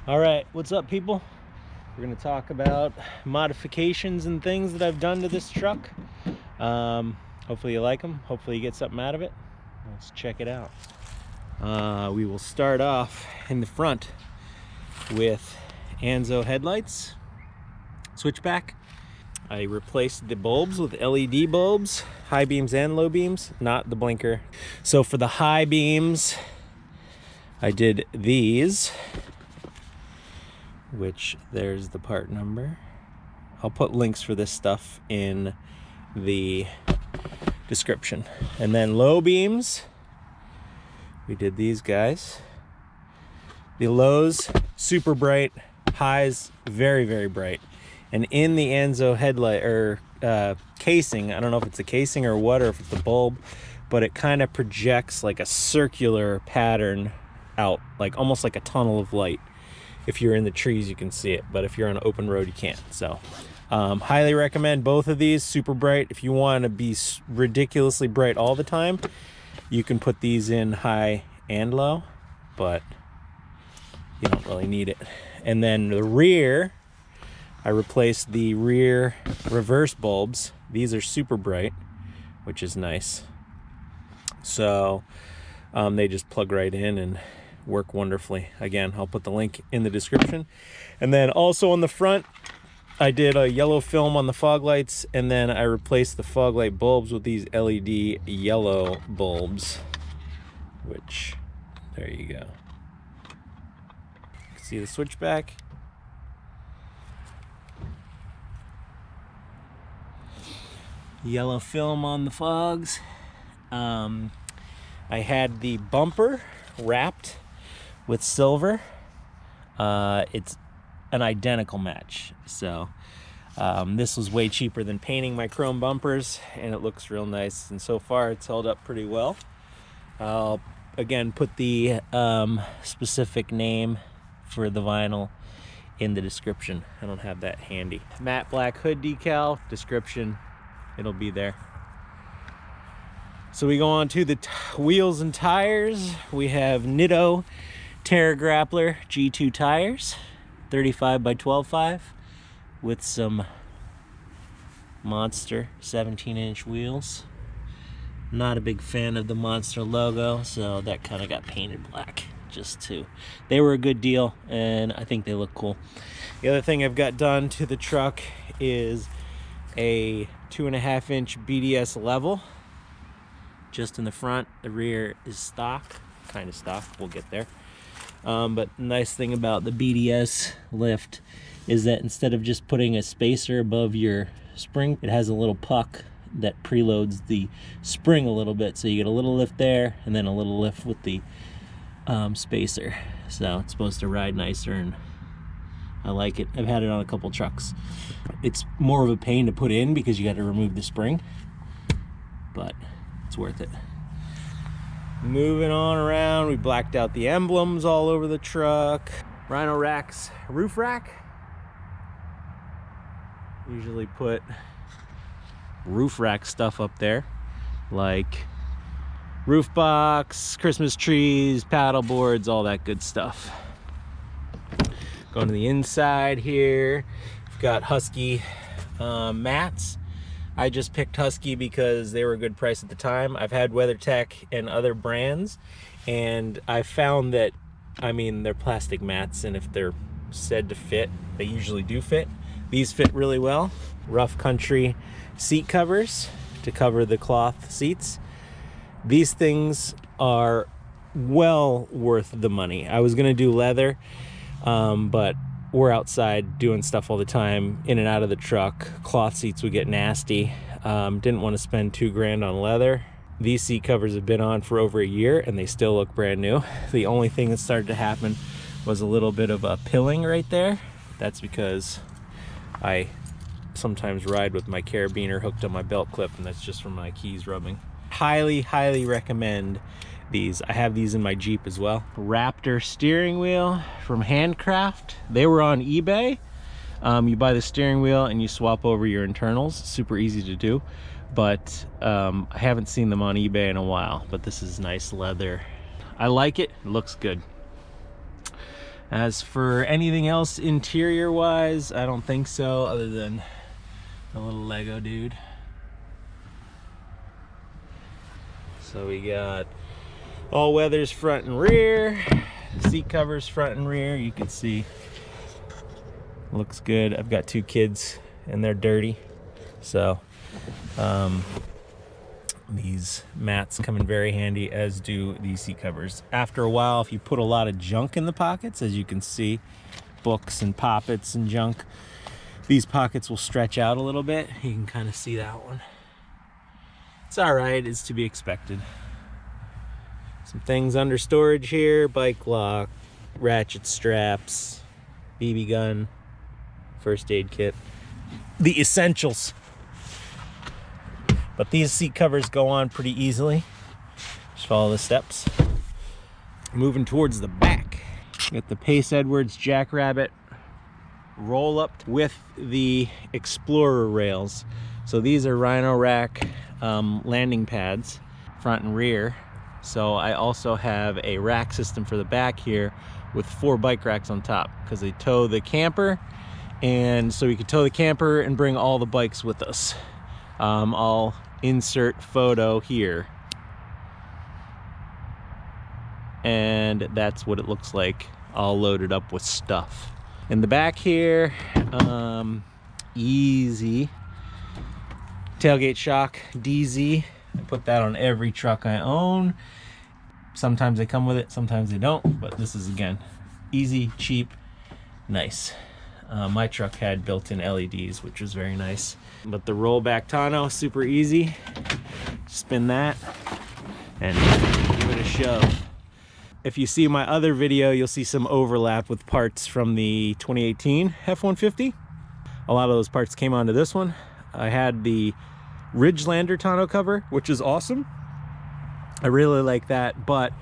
All right, what's up, people? We're gonna talk about modifications and things that I've done to this truck. Hopefully you like them. Hopefully you get something out of it. Let's check it out. We will start off in the front with Anzo headlights, switchback. I replaced the bulbs with LED bulbs, high beams and low beams, not the blinker. So for the high beams, I did these, which there's the part number. I'll put links for this stuff in the description. And then low beams, we did these guys. The lows, super bright, highs, very, very bright. And in the Anzo headlight or casing, I don't know if it's a casing or what, or if it's the bulb, but it kind of projects like a circular pattern out, like almost like a tunnel of light. If you're in the trees, you can see it, but if you're on an open road, you can't. So highly recommend both of these, super bright. If you want to be ridiculously bright all the time, you can put these in high and low, but you don't really need it. And then the rear, I replaced the rear reverse bulbs. These are super bright, which is nice. So they just plug right in and work wonderfully. Again, I'll put the link in the description. And then also on the front, I did a yellow film on the fog lights, and then I replaced the fog light bulbs with these LED yellow bulbs, which, there you go. You can see the switchback. Yellow film on the fogs. I had the bumper wrapped with silver. It's an identical match, so this was way cheaper than painting my chrome bumpers, and it looks real nice, and so far it's held up pretty well. I'll again put the specific name for the vinyl in the description. I don't have that handy. Matte black hood decal, description, it'll be there. So we go on to the wheels and tires. We have Nitto Terra Grappler G2 tires, 35 by 12.5, with some Monster 17-inch wheels. Not a big fan of the Monster logo, so that kind of got painted black just to. They were a good deal, and I think they look cool. The other thing I've got done to the truck is a 2.5-inch BDS level just in the front. The rear is stock, kind of stock, we'll get there. But the nice thing about the BDS lift is that instead of just putting a spacer above your spring, it has a little puck that preloads the spring a little bit, so you get a little lift there and then a little lift with the spacer. So it's supposed to ride nicer, and I like it. I've had it on a couple trucks. It's more of a pain to put in because you got to remove the spring, but it's worth it. Moving on around, we blacked out the emblems all over the truck. Rhino Rack's roof rack. Usually put roof rack stuff up there, like roof box, Christmas trees, paddle boards, all that good stuff. Going to the inside here, we've got Husky mats. I just picked Husky because they were a good price at the time. I've had WeatherTech and other brands, and I found that, I mean, they're plastic mats, and if they're said to fit, they usually do fit. These fit really well. Rough Country seat covers to cover the cloth seats. These things are well worth the money. I was gonna do leather, but we're outside doing stuff all the time, in and out of the truck. Cloth seats would get nasty. Didn't want to spend $2 grand on leather. These seat covers have been on for over a year and they still look brand new. The only thing that started to happen was a little bit of a pilling right there. That's because I sometimes ride with my carabiner hooked on my belt clip, and that's just from my keys rubbing. Highly, highly recommend these. I have these in my Jeep as well. Raptor steering wheel from Handkraftd. They were on eBay. You buy the steering wheel and you swap over your internals. Super easy to do, but I haven't seen them on eBay in a while. But this is nice leather. I like it. It looks good. As for anything else interior wise, I don't think so, other than the little Lego dude. So we got all weathers front and rear, seat covers front and rear. You can see looks good. I've got 2 kids and they're dirty, so these mats come in very handy, as do these seat covers. After a while, if you put a lot of junk in the pockets, as you can see, books and poppets and junk, these pockets will stretch out a little bit. You can kind of see that one. It's all right, it's to be expected. Some things under storage here: bike lock, ratchet straps, BB gun, first aid kit, the essentials. But these seat covers go on pretty easily. Just follow the steps. Moving towards the back, got the Pace Edwards Jackrabbit roll up with the Explorer rails. So these are Rhino Rack landing pads, front and rear. So I also have a rack system for the back here with 4 bike racks on top, because they tow the camper, and so we could tow the camper and bring all the bikes with us. I'll insert photo here, and that's what it looks like, all loaded up with stuff. In the back here, easy tailgate shock DZ. I put that on every truck I own. Sometimes they come with it, sometimes they don't, but this is, again, easy, cheap, nice. My truck had built-in LEDs, which was very nice. But the rollback tonneau, super easy. Spin that and give it a shove. If you see my other video, you'll see some overlap with parts from the 2018 F150. A lot of those parts came onto this one. I had the Ridgelander tonneau cover, which is awesome. I really like that, but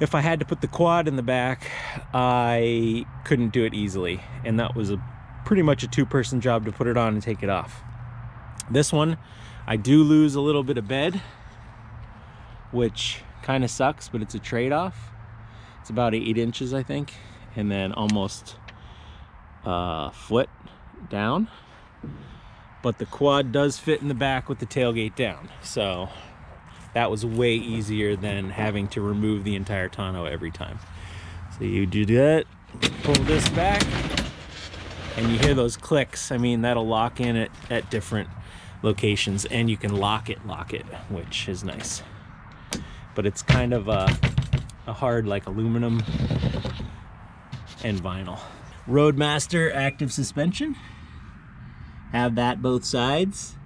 if I had to put the quad in the back, I couldn't do it easily, and that was pretty much a 2-person job to put it on and take it off. This one, I do lose a little bit of bed, which kind of sucks, but it's a trade-off. It's about 8 inches, I think, and then almost a foot down. But the quad does fit in the back with the tailgate down, so that was way easier than having to remove the entire tonneau every time. So you do that, pull this back, and you hear those clicks. I mean, that'll lock in at different locations, and you can lock it, which is nice. But it's kind of a hard, like, aluminum and vinyl. Roadmaster active suspension. Have that both sides.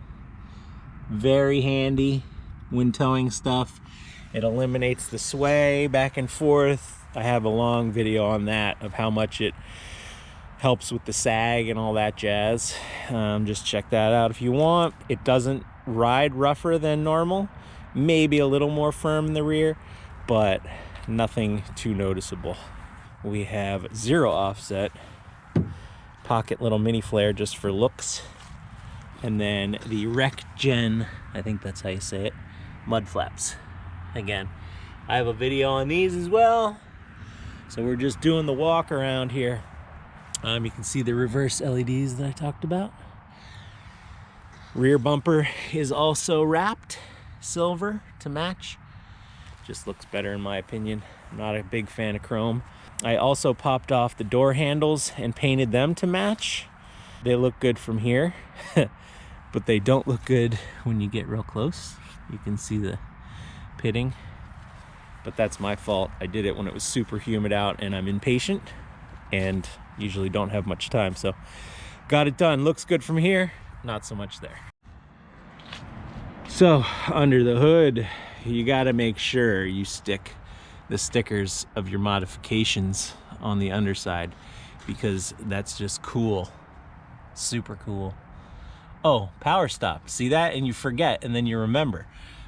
Very handy when towing stuff. It eliminates the sway back and forth. I have a long video on that, of how much it helps with the sag and all that jazz. Just check that out if you want. It doesn't ride rougher than normal, maybe a little more firm in the rear, but nothing too noticeable. We have 0 offset, pocket little mini flare just for looks, and then the Rec Gen, I think that's how you say it, mud flaps. Again, I have a video on these as well, so we're just doing the walk around here. You can see the reverse LEDs that I talked about. Rear bumper is also wrapped silver to match. Just looks better in my opinion. I'm not a big fan of chrome. I also popped off the door handles and painted them to match. They look good from here, but they don't look good when you get real close. You can see the pitting, but that's my fault. I did it when it was super humid out and I'm impatient and usually don't have much time, so got it done. Looks good from here, not so much there. So under the hood, you got to make sure you stick the stickers of your modifications on the underside, because that's just cool, super cool. Oh, power stop, see that? And you forget, and then you remember.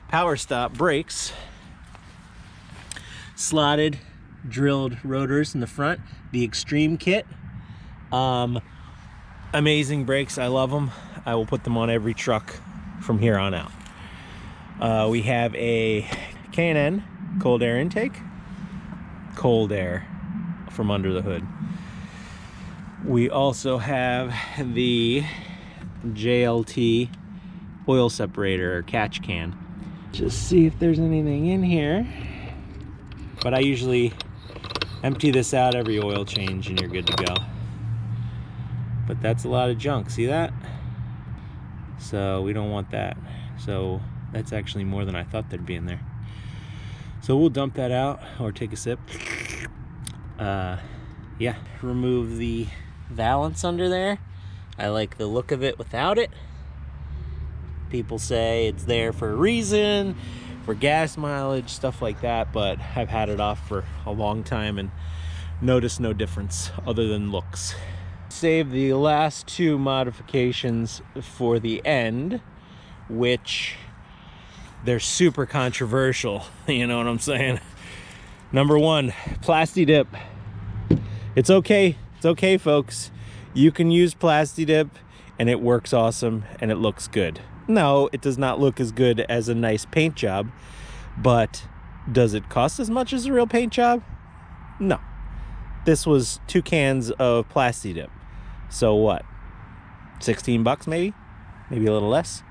Power stop brakes, slotted drilled rotors in the front, the Extreme kit. Amazing brakes, I love them. I will put them on every truck from here on out. We have a K&N cold air intake. Cold air, from under the hood. We also have the JLT oil separator or catch can. Just see if there's anything in here. But I usually empty this out every oil change and you're good to go. But that's a lot of junk, see that? So we don't want that. So that's actually more than I thought there'd be in there. So we'll dump that out or take a sip. Yeah, remove the valance under there. I like the look of it without it. People say it's there for a reason, for gas mileage, stuff like that, but I've had it off for a long time and noticed no difference other than looks. Save the last two modifications for the end, which they're super controversial. You know what I'm saying? Number one, Plasti Dip. It's okay, folks. You can use Plasti Dip and it works awesome and it looks good. No, it does not look as good as a nice paint job, but does it cost as much as a real paint job? No. This was 2 cans of Plasti Dip. So what? 16 bucks maybe? Maybe a little less.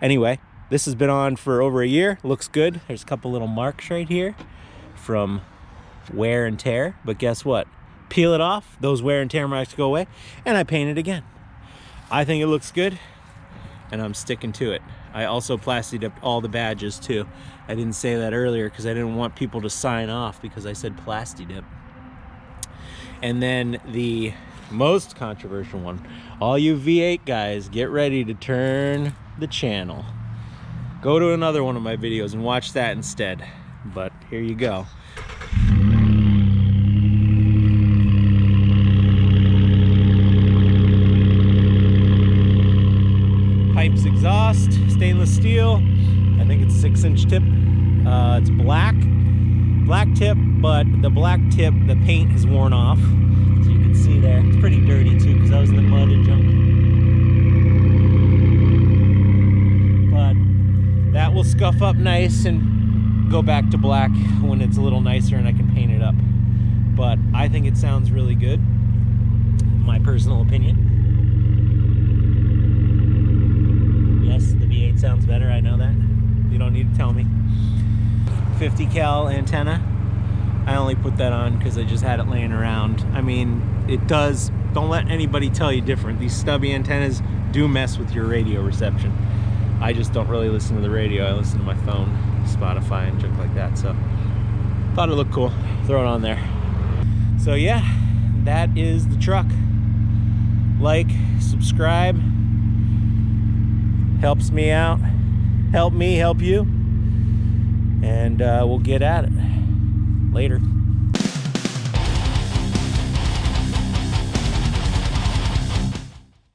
Anyway, this has been on for over a year. Looks good. There's a couple little marks right here from wear and tear, but guess what? Peel it off, those wear and tear marks go away, and I paint it again. I think it looks good, and I'm sticking to it. I also Plasti Dipped all the badges too. I didn't say that earlier because I didn't want people to sign off because I said Plasti Dip. And then the most controversial one, all you V8 guys, get ready to turn the channel. Go to another one of my videos and watch that instead. But here you go. Pypes Exhaust, stainless steel. I think it's 6-inch tip. It's black tip, but the black tip, the paint has worn off. So you can see there, it's pretty dirty too because I was in the mud and junk. But that will scuff up nice and go back to black when it's a little nicer and I can paint it up. But I think it sounds really good, my personal opinion. Yes, the V8 sounds better, I know that. You don't need to tell me. 50 cal antenna. I only put that on because I just had it laying around. I mean, it does, don't let anybody tell you different. These stubby antennas do mess with your radio reception. I just don't really listen to the radio. I listen to my phone, Spotify and junk like that. So thought it looked cool. Throw it on there. So yeah, that is the truck. Like, subscribe. Helps me out. Help me help you. And we'll get at it. Later.